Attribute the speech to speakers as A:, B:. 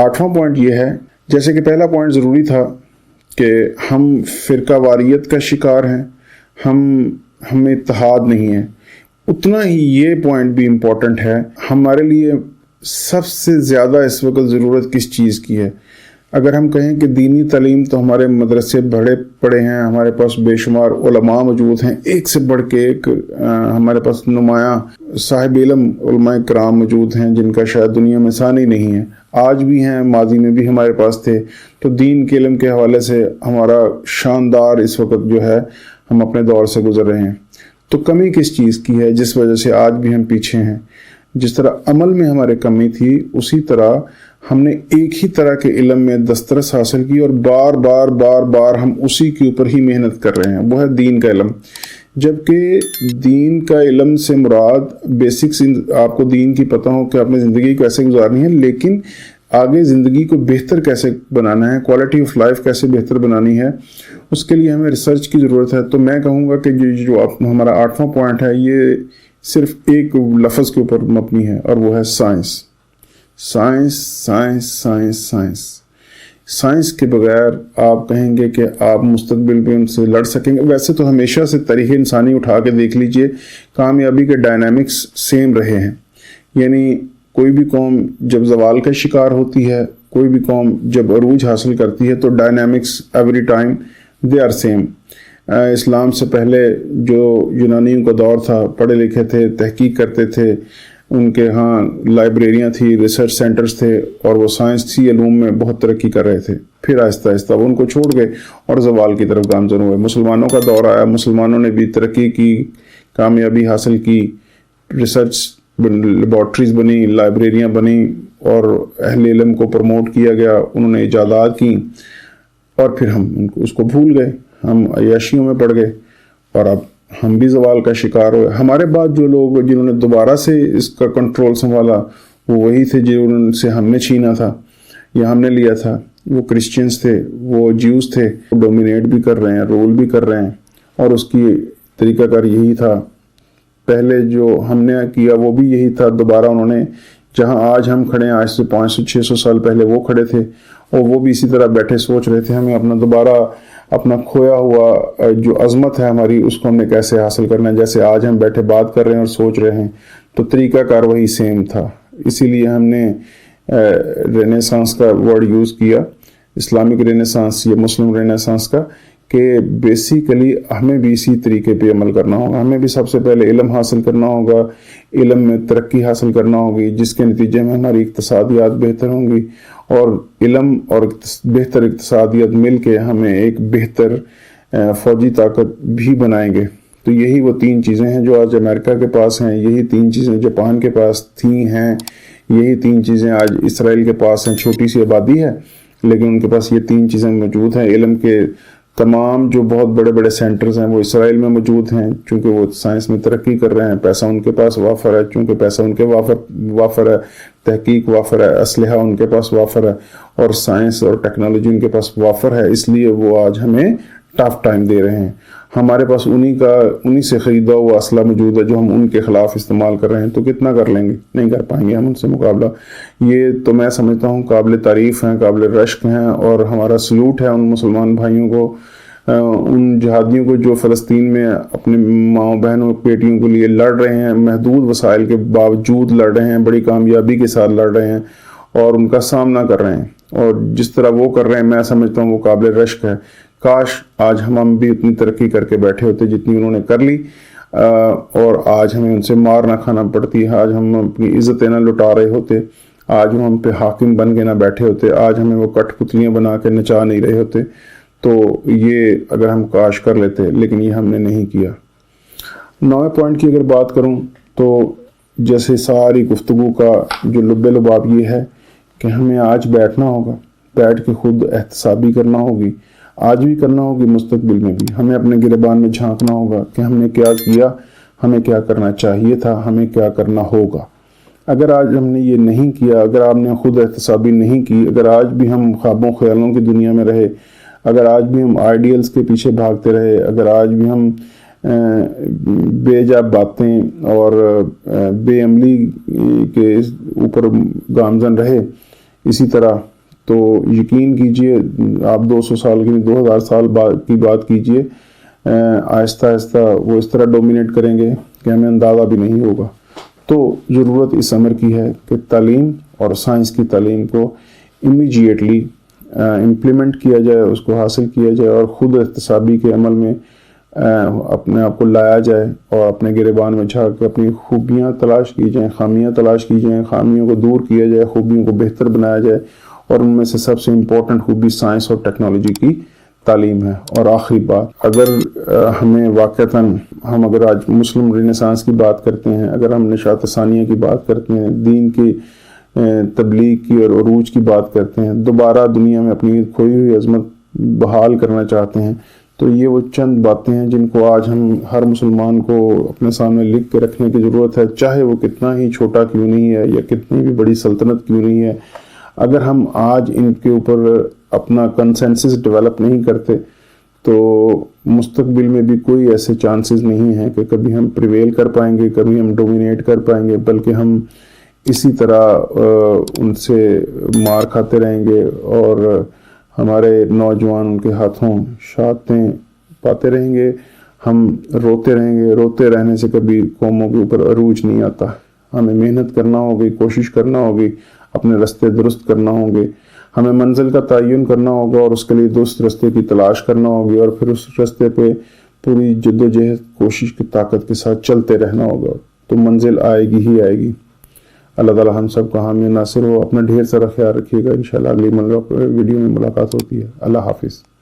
A: 8واں point یہ ہے، جیسے کہ پہلا پوائنٹ ضروری تھا کہ ہم فرقہ واریت کا شکار ہیں، ہمیں اتحاد نہیں ہے، اتنا ہی یہ پوائنٹ بھی امپورٹنٹ ہے۔ ہمارے لیے سب سے زیادہ اس وقت ضرورت کس چیز کی ہے؟ اگر ہم کہیں کہ دینی تعلیم تو ہمارے مدرسے بڑے پڑے ہیں، ہمارے پاس بے شمار علماء موجود ہیں، ایک سے بڑھ کے ایک ہمارے پاس نمایاں صاحب علم علماء کرام موجود ہیں جن کا شاید دنیا میں ثانی نہیں ہے، آج بھی ہیں، ماضی میں بھی ہمارے پاس تھے۔ تو دین کے علم کے حوالے سے ہمارا شاندار اس وقت جو ہے ہم اپنے دور سے گزر رہے ہیں۔ تو کمی کس چیز کی ہے جس وجہ سے آج بھی ہم پیچھے ہیں؟ جس طرح عمل میں ہمارے کمی تھی، اسی طرح ہم نے ایک ہی طرح کے علم میں دسترس حاصل کی اور بار بار بار بار ہم اسی کے اوپر ہی محنت کر رہے ہیں، وہ ہے دین کا علم۔ جبکہ دین کا علم سے مراد بیسکس، آپ کو دین کی پتہ ہو کہ آپ نے زندگی کیسے گزارنی ہے، لیکن آگے زندگی کو بہتر کیسے بنانا ہے، کوالٹی آف لائف کیسے بہتر بنانی ہے، اس کے لیے ہمیں ریسرچ کی ضرورت ہے۔ تو میں کہوں گا کہ جو ہمارا 8واں پوائنٹ ہے، یہ صرف ایک لفظ کے اوپر مبنی ہے، اور وہ ہے science. Science science science science science کے بغیر آپ کہیں گے کہ آپ مستقبل میں ان سے لڑ سکیں گے؟ ویسے تو ہمیشہ سے تاریخ انسانی اٹھا کے دیکھ لیجئے، کامیابی کے ڈائنامکس سیم رہے ہیں۔ یعنی کوئی بھی قوم جب زوال کا شکار ہوتی ہے، کوئی بھی قوم جب عروج حاصل کرتی ہے، تو dynamics every time they are same. اسلام سے پہلے جو یونانیوں کا دور تھا، پڑھے لکھے تھے، تحقیق کرتے تھے، ان کے ہاں لائبریریاں تھی، ریسرچ سینٹرز تھے، اور وہ سائنسی علوم میں بہت ترقی کر رہے تھے۔ پھر آہستہ آہستہ وہ ان کو چھوڑ گئے اور زوال کی طرف گامزن ہوئے۔ مسلمانوں کا دور آیا، مسلمانوں نے بھی ترقی کی، کامیابی حاصل کی، ریسرچ لیبارٹریز بنی، لائبریریاں بنی، اور اہل علم کو پروموٹ کیا گیا، انہوں نے ایجادات کی، اور پھر ہم اس کو بھول گئے، ہم عیاشیوں میں پڑ گئے، اور اب ہم بھی زوال کا شکار ہوئے۔ ہمارے بعد جو لوگ جنہوں نے دوبارہ سے اس کا کنٹرول سنبھالا، وہ وہی تھے جن سے ہم نے چھینا تھا یا ہم نے لیا تھا۔ وہ کرسچنز تھے، وہ جیوز تھے، وہ ڈومینیٹ بھی کر رہے ہیں، رول بھی کر رہے ہیں، اور اس کی طریقہ کار یہی تھا۔ پہلے جو ہم نے کیا وہ بھی یہی تھا، دوبارہ انہوں نے جہاں آج ہم کھڑے ہیں، آج سے 500-600 سال پہلے وہ کھڑے تھے، اور وہ بھی اسی طرح بیٹھے سوچ رہے تھے ہمیں اپنا کھویا ہوا جو عظمت ہے ہماری، اس کو ہم نے کیسے حاصل کرنا ہے۔ جیسے آج ہم بیٹھے بات کر رہے ہیں اور سوچ رہے ہیں، تو طریقہ کار وہی سیم تھا۔ اسی لیے ہم نے رینیسانس کا ورڈ یوز کیا، اسلامک رینیسانس یا مسلم رینیسانس کا، کہ بیسیکلی ہمیں بھی اسی طریقے پہ عمل کرنا ہوگا۔ ہمیں بھی سب سے پہلے علم حاصل کرنا ہوگا، علم میں ترقی حاصل کرنا ہوگی، جس کے نتیجے میں ہماری اقتصادیات بہتر ہوں گی، اور علم اور بہتر اقتصادیات مل کے ہمیں ایک بہتر فوجی طاقت بھی بنائیں گے۔ تو یہی وہ 3 چیزیں ہیں جو آج امریکہ کے پاس ہیں، یہی 3 چیزیں جاپان کے پاس ہیں، یہی 3 چیزیں آج اسرائیل کے پاس ہیں۔ چھوٹی سی آبادی ہے لیکن ان کے پاس یہ 3 چیزیں موجود ہیں۔ علم کے تمام جو بہت بڑے بڑے سینٹرز ہیں وہ اسرائیل میں موجود ہیں، چونکہ وہ سائنس میں ترقی کر رہے ہیں، پیسہ ان کے پاس وافر ہے، چونکہ پیسہ ان کے وافر ہے، تحقیق وافر ہے، اسلحہ ان کے پاس وافر ہے، اور سائنس اور ٹیکنالوجی ان کے پاس وافر ہے، اس لیے وہ آج ہمیں ٹف ٹائم دے رہے ہیں۔ ہمارے پاس انہی سے خریدا ہوا اسلحہ موجود ہے جو ہم ان کے خلاف استعمال کر رہے ہیں، تو کتنا کر لیں گے؟ نہیں کر پائیں گے ہم ان سے مقابلہ۔ یہ تو میں سمجھتا ہوں قابل تعریف ہیں، قابل رشک ہیں، اور ہمارا سلوٹ ہے ان مسلمان بھائیوں کو، ان جہادیوں کو جو فلسطین میں اپنے ماؤں بہنوں بیٹیوں کے لیے لڑ رہے ہیں، محدود وسائل کے باوجود لڑ رہے ہیں، بڑی کامیابی کے ساتھ لڑ رہے ہیں، اور ان کا سامنا کر رہے ہیں، اور جس طرح وہ کر رہے ہیں میں سمجھتا ہوں وہ قابل رشک ہے۔ کاش آج ہم بھی اتنی ترقی کر کے بیٹھے ہوتے جتنی انہوں نے کر لی، اور آج ہمیں ان سے مار نہ کھانا پڑتی، آج ہم اپنی عزتیں نہ لٹا رہے ہوتے، آج ہم پہ حاکم بن کے نہ بیٹھے ہوتے، آج ہمیں وہ کٹ پتلیاں بنا کے نچا نہیں رہے ہوتے۔ تو یہ اگر ہم کاش کر لیتے، لیکن یہ ہم نے نہیں کیا۔ 9ویں پوائنٹ کی اگر بات کروں تو جیسے ساری گفتگو کا جو لب لباب یہ ہے کہ ہمیں آج بیٹھنا ہوگا، بیٹھ کے خود احتسابی کرنا ہوگی، آج بھی کرنا ہوگی، مستقبل میں بھی ہمیں اپنے گریبان میں جھانکنا ہوگا کہ ہم نے کیا کیا، ہمیں کیا کرنا چاہیے تھا، ہمیں کیا کرنا ہوگا۔ اگر آج ہم نے یہ نہیں کیا، اگر آپ نے خود احتسابی نہیں کی، اگر آج بھی ہم خوابوں خیالوں کی دنیا میں رہے، اگر آج بھی ہم آئیڈیلز کے پیچھے بھاگتے رہے، اگر آج بھی ہم بے جا باتیں اور بے عملی کے اوپر گامزن رہے، اسی طرح تو یقین کیجئے آپ 200 سال کی 2000 سال کی بات کیجئے، آہستہ آہستہ وہ اس طرح ڈومینیٹ کریں گے کہ ہمیں اندازہ بھی نہیں ہوگا۔ تو ضرورت اس امر کی ہے کہ تعلیم اور سائنس کی تعلیم کو امیجیٹلی امپلیمنٹ کیا جائے، اس کو حاصل کیا جائے اور خود احتسابی کے عمل میں اپنے آپ کو لایا جائے اور اپنے گریبان میں جھانک کے اپنی خوبیاں تلاش کی جائیں، خامیاں تلاش کی جائیں، خامیوں کو دور کیا جائے، خوبیوں کو بہتر بنایا جائے، اور ان میں سے سب سے امپورٹنٹ خوبی سائنس اور ٹیکنالوجی کی تعلیم ہے۔ اور آخری بات، اگر ہمیں واقعتاً ہم اگر آج مسلم رینیسانس کی بات کرتے ہیں، اگر ہم نشاط ثانیہ کی بات کرتے ہیں، دین کی تبلیغ کی اور عروج کی بات کرتے ہیں، دوبارہ دنیا میں اپنی کھوئی ہوئی عظمت بحال کرنا چاہتے ہیں، تو یہ وہ چند باتیں ہیں جن کو آج ہم ہر مسلمان کو اپنے سامنے لکھ کے رکھنے کی ضرورت ہے، چاہے وہ کتنا ہی چھوٹا کیوں نہیں ہے یا کتنی بھی بڑی سلطنت کیوں نہیں ہے۔ اگر ہم آج ان کے اوپر اپنا کنسنسس ڈیولپ نہیں کرتے تو مستقبل میں بھی کوئی ایسے چانسز نہیں ہیں کہ کبھی ہم پریویل کر پائیں گے، کبھی ہم ڈومینیٹ کر پائیں گے، بلکہ ہم اسی طرح ان سے مار کھاتے رہیں گے اور ہمارے نوجوان ان کے ہاتھوں شہادتیں پاتے رہیں گے، ہم روتے رہیں گے۔ روتے رہنے سے کبھی قوموں کے اوپر عروج نہیں آتا۔ ہمیں محنت کرنا ہوگی، کوشش کرنا ہوگی، اپنے رستے درست کرنا ہوں گے، ہمیں منزل کا تعین کرنا ہوگا اور اس کے لیے درست رستے کی تلاش کرنا ہوگی، اور پھر اس رستے پہ پوری جد و جہد کوشش کی طاقت کے ساتھ چلتے رہنا ہوگا، تو منزل آئے گی ہی آئے گی۔ اللہ تعالی ہم سب کا حامی ناصر ہو۔ اپنا ڈھیر سارا خیال رکھیے گا، انشاءاللہ اگلی ویڈیو میں ملاقات ہوتی ہے۔ اللہ حافظ۔